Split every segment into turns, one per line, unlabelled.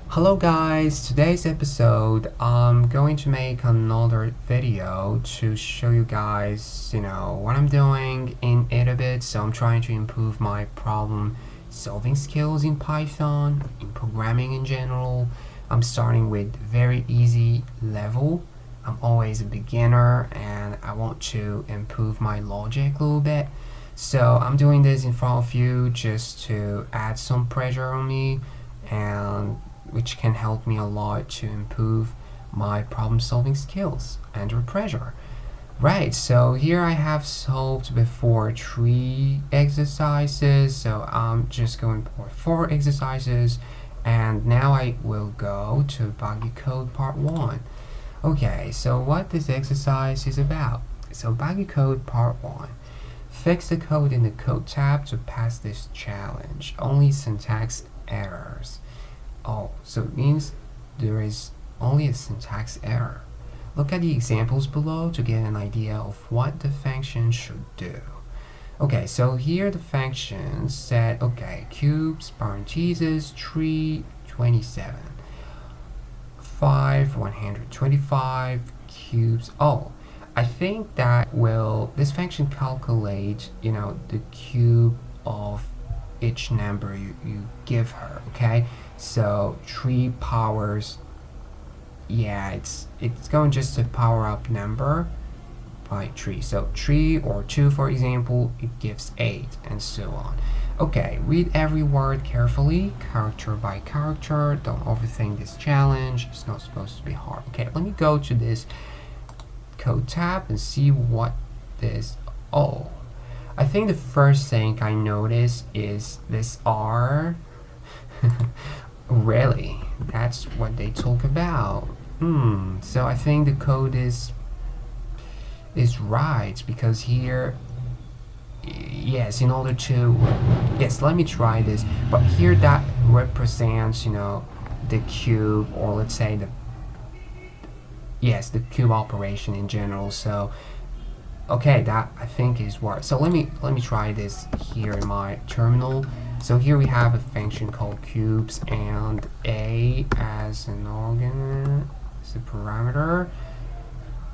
Hello guys, today's episode I'm going to make another video to show you guys, what I'm doing in Edabit. So I'm trying to improve my problem solving skills in Python, in programming in general. I'm starting with very easy level. I'm always a beginner and I want to improve my logic a little bit. So I'm doing this in front of you just to add some pressure on me, and which can help me a lot to improve my problem solving skills under pressure. Right, so here I have solved before 3 exercises, so I'm just going for 4 exercises, and now I will go to buggy code part 1. Okay, so what this exercise is about. So buggy code part 1. Fix the code in the code tab to pass this challenge. Only syntax errors. Oh, so it means there is only a syntax error. Look at the examples below to get an idea of what the function should do. Okay, so here the function said, okay, cubes, parentheses, 3, 27. 5, 125 cubes. Oh, I think that this function calculate, the cube of each number you give her, okay? So 3 powers, yeah, it's going just to power up number by 3. So 3 or 2, for example, it gives 8, and so on. Okay, read every word carefully, character by character. Don't overthink this challenge. It's not supposed to be hard. Okay, let me go to this code tab and see what this. Oh, I think the first thing I notice is this R. Really, that's what they talk about. So I think the code is right, because here, yes, in order to, yes, let me try this, but here that represents, the cube, or let's say the cube operation in general. So okay, that I think is what. So let me try this here in my terminal. So here we have a function called cubes, and a as an argument, as a parameter,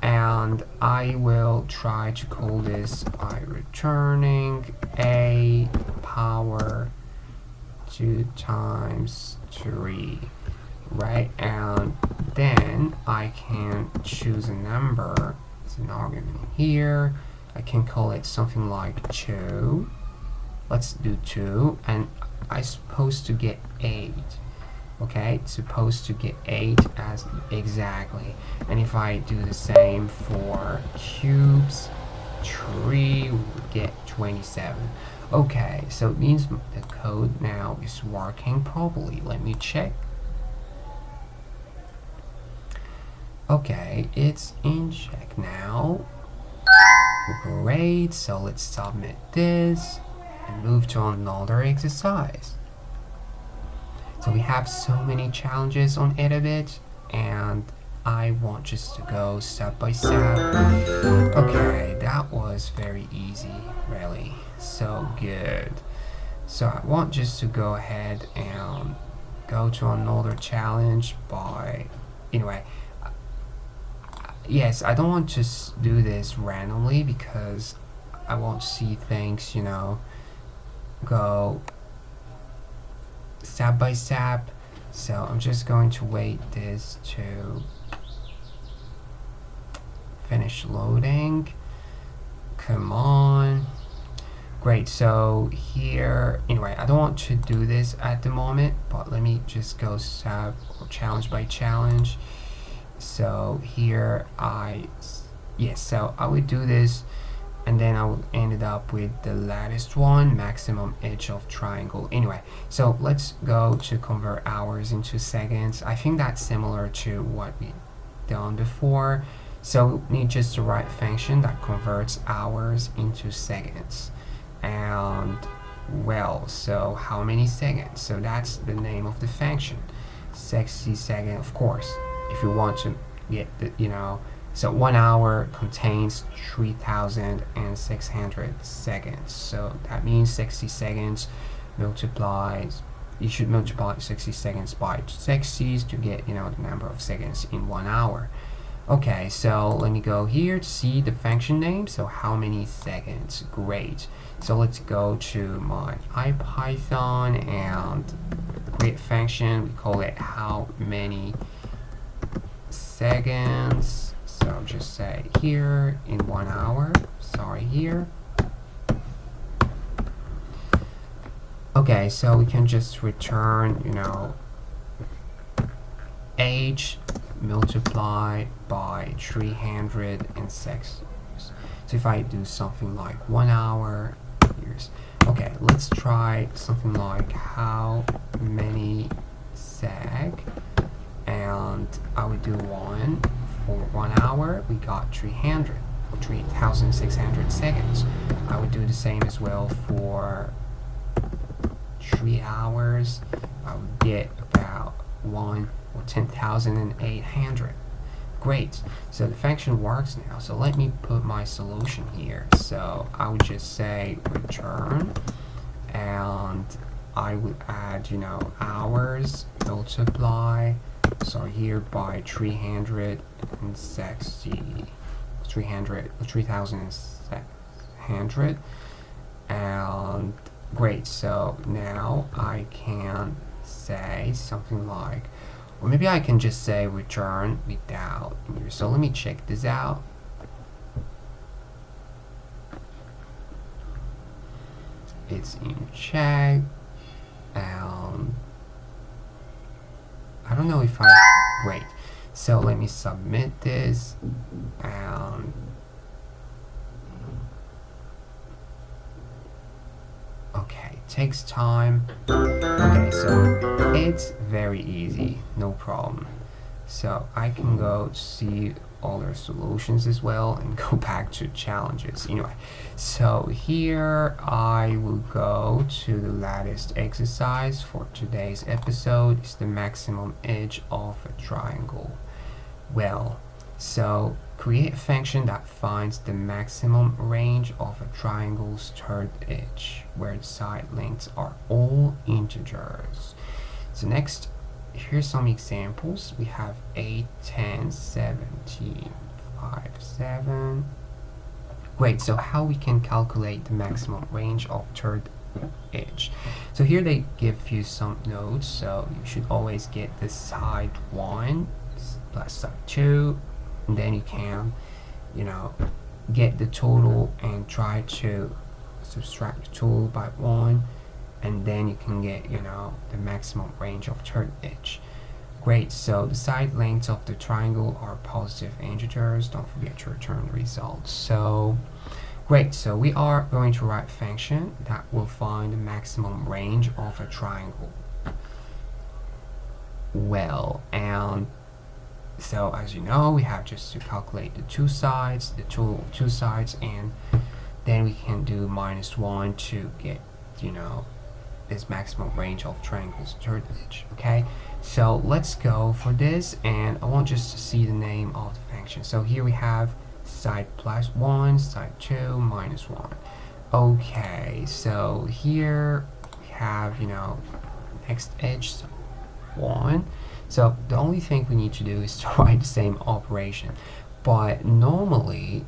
and I will try to call this by returning a power 2 times 3, right? And then I can choose a number as an argument here. I can call it something like 2. Let's do 2, and I'm supposed to get 8. Okay, it's supposed to get 8 as exactly. And if I do the same for cubes, 3 would get 27. Okay, so it means the code now is working properly. Let me check. Okay, it's in check now. Great, so let's submit this and move to another exercise. So we have so many challenges on Edabit, and I want just to go step by step. Okay, that was very easy, really, so good. So I want just to go ahead and go to another challenge by, anyway, yes, I don't want to do this randomly, because I want to see things, go step by step. So I'm just going to wait this to finish loading. Come on. Great, so here, anyway, I don't want to do this at the moment, but let me just go step or challenge by challenge. So here so I would do this, and then I would end up with the latest one, maximum edge of triangle. Anyway, so let's go to convert hours into seconds. I think that's similar to what we done before. So we need just the right function that converts hours into seconds. And well, so how many seconds? So that's the name of the function, 60 seconds, of course. If you want to get the, So 1 hour contains 3,600 seconds. So that means 60 seconds multiplies. You should multiply 60 seconds by 60 to get the number of seconds in 1 hour. Okay, so let me go here to see the function name. So how many seconds? Great. So let's go to my IPython and create function. We call it how many seconds. So just say here in 1 hour. Sorry, here. Okay, so we can just return, age multiplied by 306. So if I do something like 1 hour, years. Okay, let's try something like how many sec, and I would do one for 1 hour. We got 3,600 seconds. I would do the same as well for 3 hours. I would get about 1 or 10,800. Great. So the function works now. So let me put my solution here. So I would just say return, and I would add, hours multiply. So here by 3,600, and great. So now I can say something like, or maybe I can just say return without here. So let me check this out. It's in check, and I don't know if great. So let me submit this, and okay, takes time. Okay, so it's very easy, no problem. So I can go see other solutions as well and go back to challenges. Anyway, so here I will go to the latest exercise for today's episode. It's the maximum edge of a triangle. Well, so create a function that finds the maximum range of a triangle's third edge, where the side lengths are all integers. So next, here's some examples. We have 8, 10, 17, 5, 7. Great, so how we can calculate the maximum range of third edge. So here they give you some nodes, so you should always get the side 1 plus side 2, and then you can, get the total and try to subtract the total by 1, and then you can get, the maximum range of third edge. Great, so the side lengths of the triangle are positive integers. Don't forget to return the results. So great, so we are going to write a function that will find the maximum range of a triangle. Well, and so as you know, we have just to calculate the two sides, the total of two sides, and then we can do -1 to get, this maximum range of triangles third edge. Okay, so let's go for this, and I want just to see the name of the function. So here we have side +1, side 2, -1. Okay, so here we have, next edge 1. So the only thing we need to do is to write the same operation. But normally,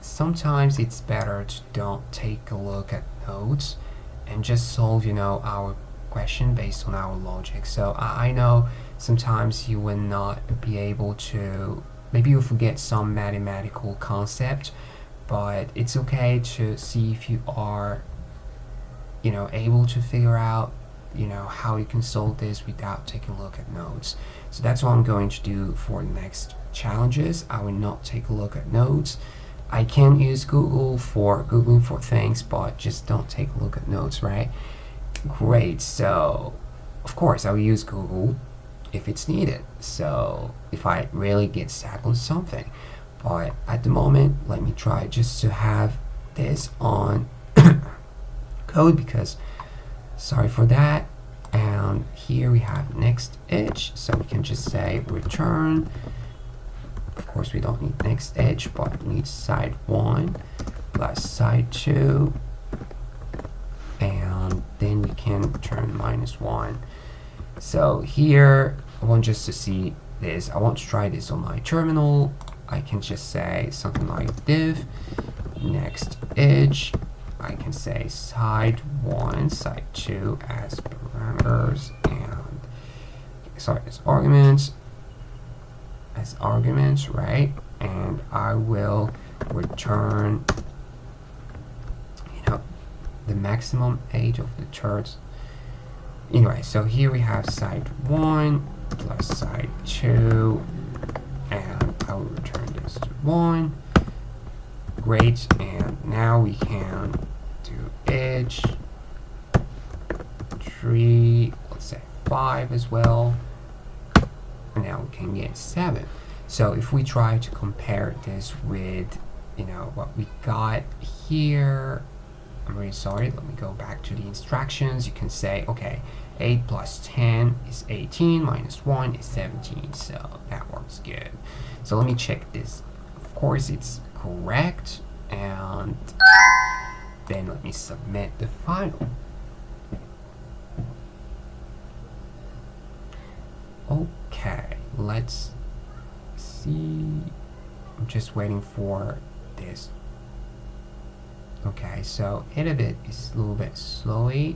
sometimes it's better to don't take a look at notes and just solve, our question based on our logic. So I know sometimes you will not be able to, maybe you forget some mathematical concept, but it's okay to see if you are, able to figure out how you can solve this without taking a look at notes. So that's what I'm going to do for the next challenges. I will not take a look at notes. I can use Google for Googling for things, but just don't take a look at notes, right? Great, so of course I will use Google if it's needed, so if I really get stuck on something. But at the moment, let me try just to have this on code, because sorry for that. And here we have next edge, so we can just say return Of course, we don't need next edge, but we need side 1 plus side 2, and then we can turn -1. So here, I want just to see this. I want to try this on my terminal. I can just say something like div next edge. I can say side 1, side 2 as parameters, and sorry, as arguments, right? And I will return, the maximum age of the charts. Anyway, so here we have side 1 plus side 2, and I will return this to 1. Great, and now we can do edge 3, let's say 5 as well, and now we can get 7. So if we try to compare this with what we got here, I'm really sorry, let me go back to the instructions. You can say, okay, 8 plus 10 is 18, minus 1 is 17, so that works good. So let me check this. Of course it's correct, and then let me submit the file. Okay, let's see. I'm just waiting for this. Okay, so Edabit is a little bit slowy.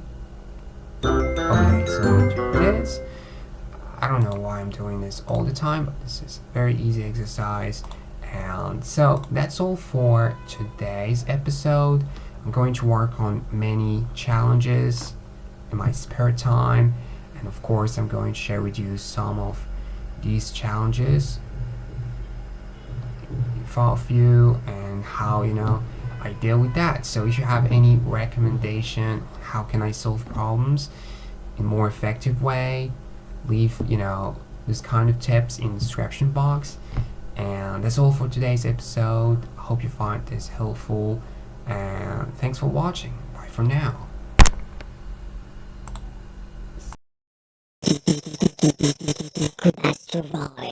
Okay, so let me do this. I don't know why I'm doing this all the time, but this is a very easy exercise. And so that's all for today's episode. I'm going to work on many challenges in my spare time, and of course I'm going to share with you some of these challenges in file view and how I deal with that. So if you have any recommendation, how can I solve problems in more effective way, leave this kind of tips in the description box. And that's all for today's episode. I hope you find this helpful, and thanks for watching. Bye for now.
Asteroid.